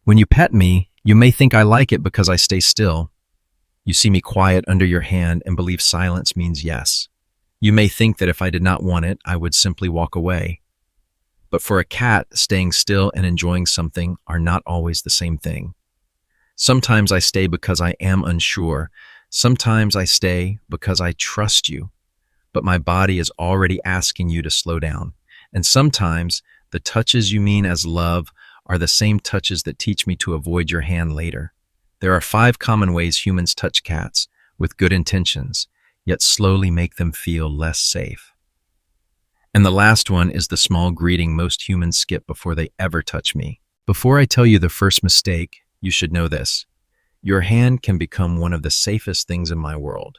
When you pet me, you may think I like it because I stay still. You see me quiet under your hand and believe silence means yes. You may think that if I did not want it, I would simply walk away. But for a cat, staying still and enjoying something are not always the same thing. Sometimes I stay because I am unsure. Sometimes I stay because I trust you. But my body is already asking you to slow down. And sometimes the touches you mean as love are the same touches that teach me to avoid your hand later. There are 5 common ways humans touch cats with good intentions, yet slowly make them feel less safe. And the last one is the small greeting most humans skip before they ever touch me. Before I tell you the first mistake, you should know this. Your hand can become one of the safest things in my world,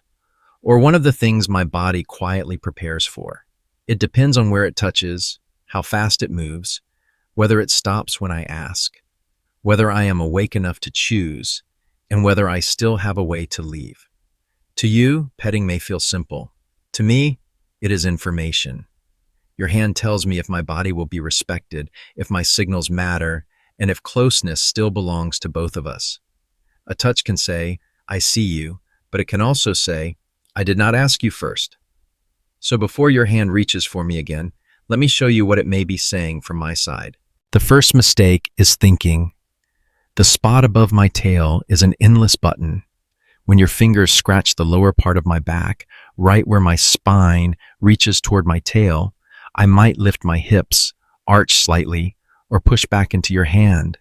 or one of the things my body quietly prepares for. It depends on where it touches, how fast it moves, whether it stops when I ask, whether I am awake enough to choose, and whether I still have a way to leave. To you, petting may feel simple. To me, it is information. Your hand tells me if my body will be respected, if my signals matter, and if closeness still belongs to both of us. A touch can say, I see you, but it can also say, I did not ask you first. So before your hand reaches for me again, let me show you what it may be saying from my side. The first mistake is thinking. The spot above my tail is an endless button. When your fingers scratch the lower part of my back, right where my spine reaches toward my tail, I might lift my hips, arch slightly, or push back into your hand.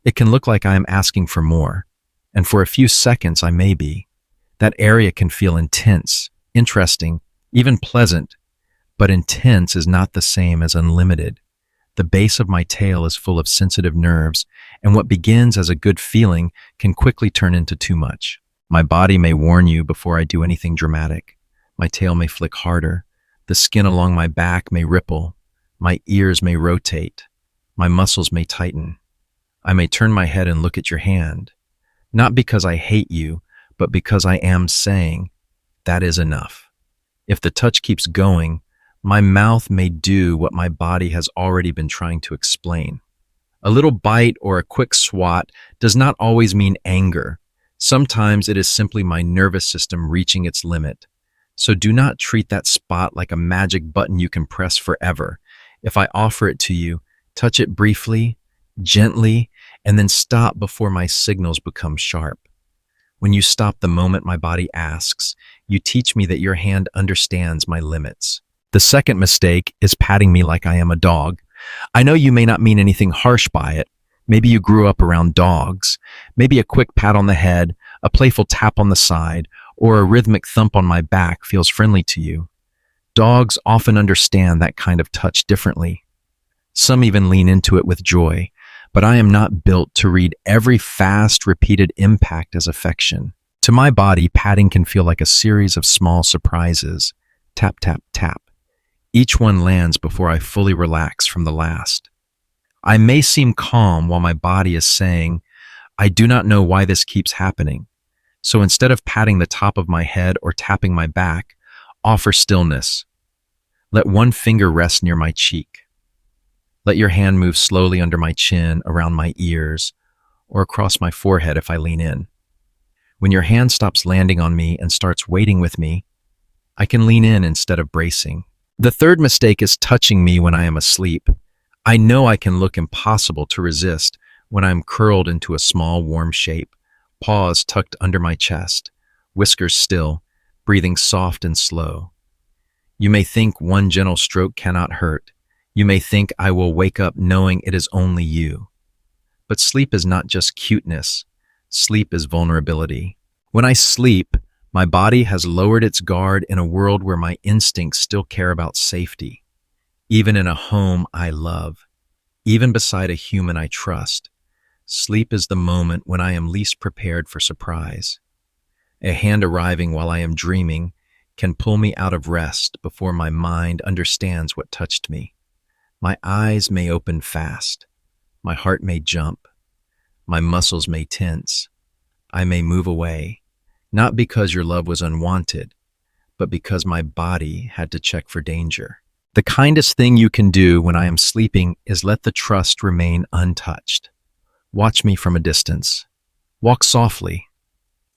It can look like I am asking for more, and for a few seconds I may be. That area can feel intense, interesting, even pleasant, but intense is not the same as unlimited. The base of my tail is full of sensitive nerves, and what begins as a good feeling can quickly turn into too much. My body may warn you before I do anything dramatic. My tail may flick harder. The skin along my back may ripple. My ears may rotate. My muscles may tighten. I may turn my head and look at your hand. Not because I hate you, but because I am saying, that is enough. If the touch keeps going, my mouth may do what my body has already been trying to explain. A little bite or a quick swat does not always mean anger. Sometimes it is simply my nervous system reaching its limit. So do not treat that spot like a magic button you can press forever. If I offer it to you, touch it briefly, gently, and then stop before my signals become sharp. When you stop the moment my body asks, you teach me that your hand understands my limits. The second mistake is patting me like I am a dog. I know you may not mean anything harsh by it. Maybe you grew up around dogs. Maybe a quick pat on the head, a playful tap on the side, or a rhythmic thump on my back feels friendly to you. Dogs often understand that kind of touch differently. Some even lean into it with joy, but I am not built to read every fast, repeated impact as affection. To my body, patting can feel like a series of small surprises. Tap, tap, tap. Each one lands before I fully relax from the last. I may seem calm while my body is saying, I do not know why this keeps happening. So instead of patting the top of my head or tapping my back, offer stillness. Let one finger rest near my cheek. Let your hand move slowly under my chin, around my ears, or across my forehead if I lean in. When your hand stops landing on me and starts waiting with me, I can lean in instead of bracing. The third mistake is touching me when I am asleep. I know I can look impossible to resist when I am curled into a small, warm shape, paws tucked under my chest, whiskers still, breathing soft and slow. You may think one gentle stroke cannot hurt. You may think I will wake up knowing it is only you. But sleep is not just cuteness. Sleep is vulnerability. When I sleep, my body has lowered its guard in a world where my instincts still care about safety. Even in a home I love, even beside a human I trust, sleep is the moment when I am least prepared for surprise. A hand arriving while I am dreaming can pull me out of rest before my mind understands what touched me. My eyes may open fast. My heart may jump. My muscles may tense. I may move away, not because your love was unwanted, but because my body had to check for danger. The kindest thing you can do when I am sleeping is let the trust remain untouched. Watch me from a distance. Walk softly.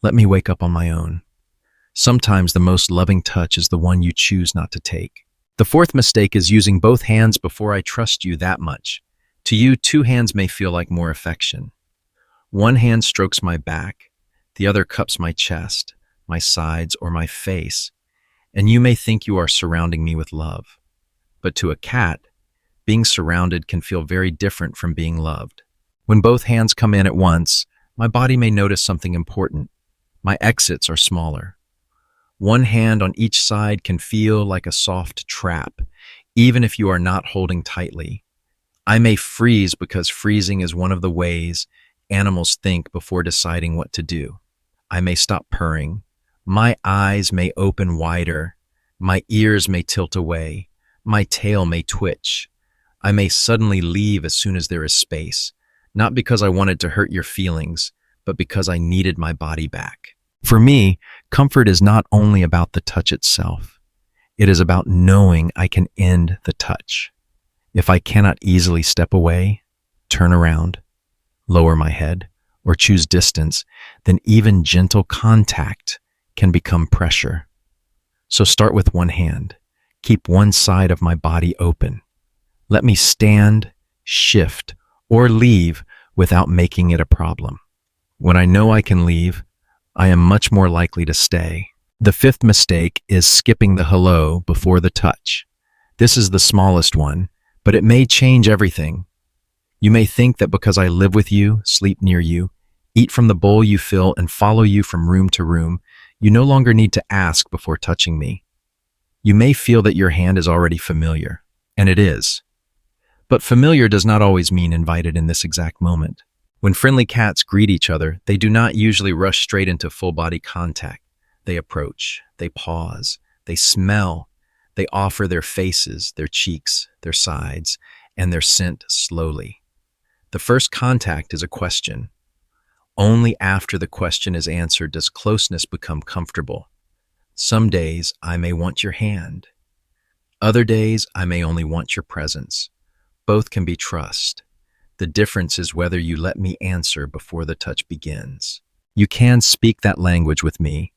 Let me wake up on my own. Sometimes the most loving touch is the one you choose not to take. The fourth mistake is using both hands before I trust you that much. To you, two hands may feel like more affection. One hand strokes my back, the other cups my chest, my sides, or my face, and you may think you are surrounding me with love. But to a cat, being surrounded can feel very different from being loved. When both hands come in at once, my body may notice something important. My exits are smaller. One hand on each side can feel like a soft trap, even if you are not holding tightly. I may freeze because freezing is one of the ways animals think before deciding what to do. I may stop purring. My eyes may open wider. My ears may tilt away. My tail may twitch. I may suddenly leave as soon as there is space, not because I wanted to hurt your feelings, but because I needed my body back. For me, comfort is not only about the touch itself. It is about knowing I can end the touch. If I cannot easily step away, turn around, lower my head, or choose distance, then even gentle contact can become pressure. So start with one hand. Keep one side of my body open. Let me stand, shift, or leave without making it a problem. When I know I can leave, I am much more likely to stay. The fifth mistake is skipping the hello before the touch. This is the smallest one, but it may change everything. You may think that because I live with you, sleep near you, eat from the bowl you fill, and follow you from room to room, you no longer need to ask before touching me. You may feel that your hand is already familiar, and it is. But familiar does not always mean invited in this exact moment. When friendly cats greet each other, they do not usually rush straight into full-body contact. They approach, they pause, they smell, they offer their faces, their cheeks, their sides, and their scent slowly. The first contact is a question. Only after the question is answered does closeness become comfortable. Some days I may want your hand. Other days I may only want your presence. Both can be trust. The difference is whether you let me answer before the touch begins. You can speak that language with me.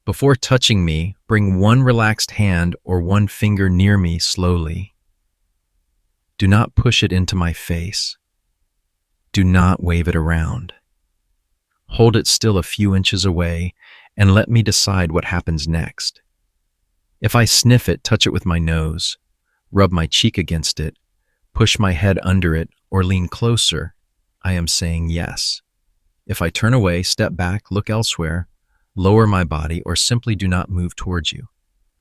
Before touching me, bring one relaxed hand or one finger near me slowly. Do not push it into my face. Do not wave it around. Hold it still a few inches away and let me decide what happens next. If I sniff it, touch it with my nose, rub my cheek against it, push my head under it, or lean closer, I am saying yes. If I turn away, step back, look elsewhere, lower my body, or simply do not move towards you,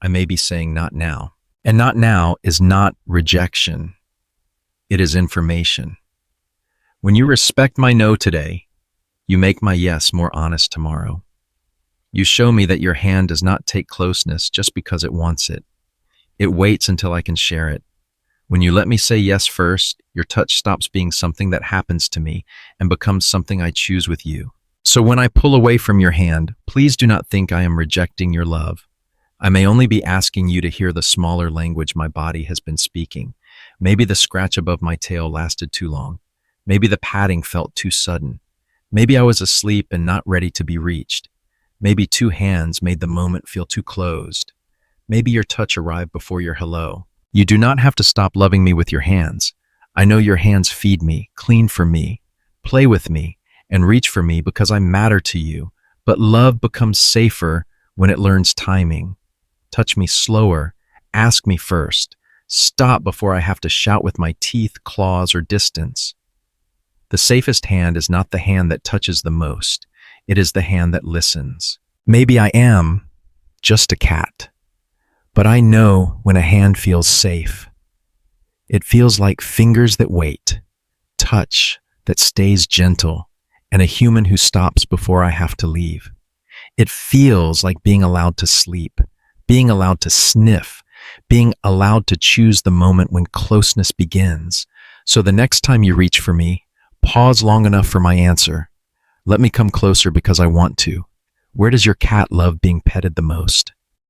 I may be saying not now. And not now is not rejection. It is information. When you respect my no today, you make my yes more honest tomorrow. You show me that your hand does not take closeness just because it wants it. It waits until I can share it. When you let me say yes first, your touch stops being something that happens to me and becomes something I choose with you. So when I pull away from your hand, please do not think I am rejecting your love. I may only be asking you to hear the smaller language my body has been speaking. Maybe the scratch above my tail lasted too long. Maybe the patting felt too sudden. Maybe I was asleep and not ready to be reached. Maybe two hands made the moment feel too closed. Maybe your touch arrived before your hello. You do not have to stop loving me with your hands. I know your hands feed me, clean for me, play with me, and reach for me because I matter to you. But love becomes safer when it learns timing. Touch me slower, ask me first, stop before I have to shout with my teeth, claws, or distance. The safest hand is not the hand that touches the most. It is the hand that listens. Maybe I am just a cat, but I know when a hand feels safe. It feels like fingers that wait, touch that stays gentle, and a human who stops before I have to leave. It feels like being allowed to sleep, being allowed to sniff, being allowed to choose the moment when closeness begins. So the next time you reach for me, pause long enough for my answer. Let me come closer because I want to. Where does your cat love being petted the most?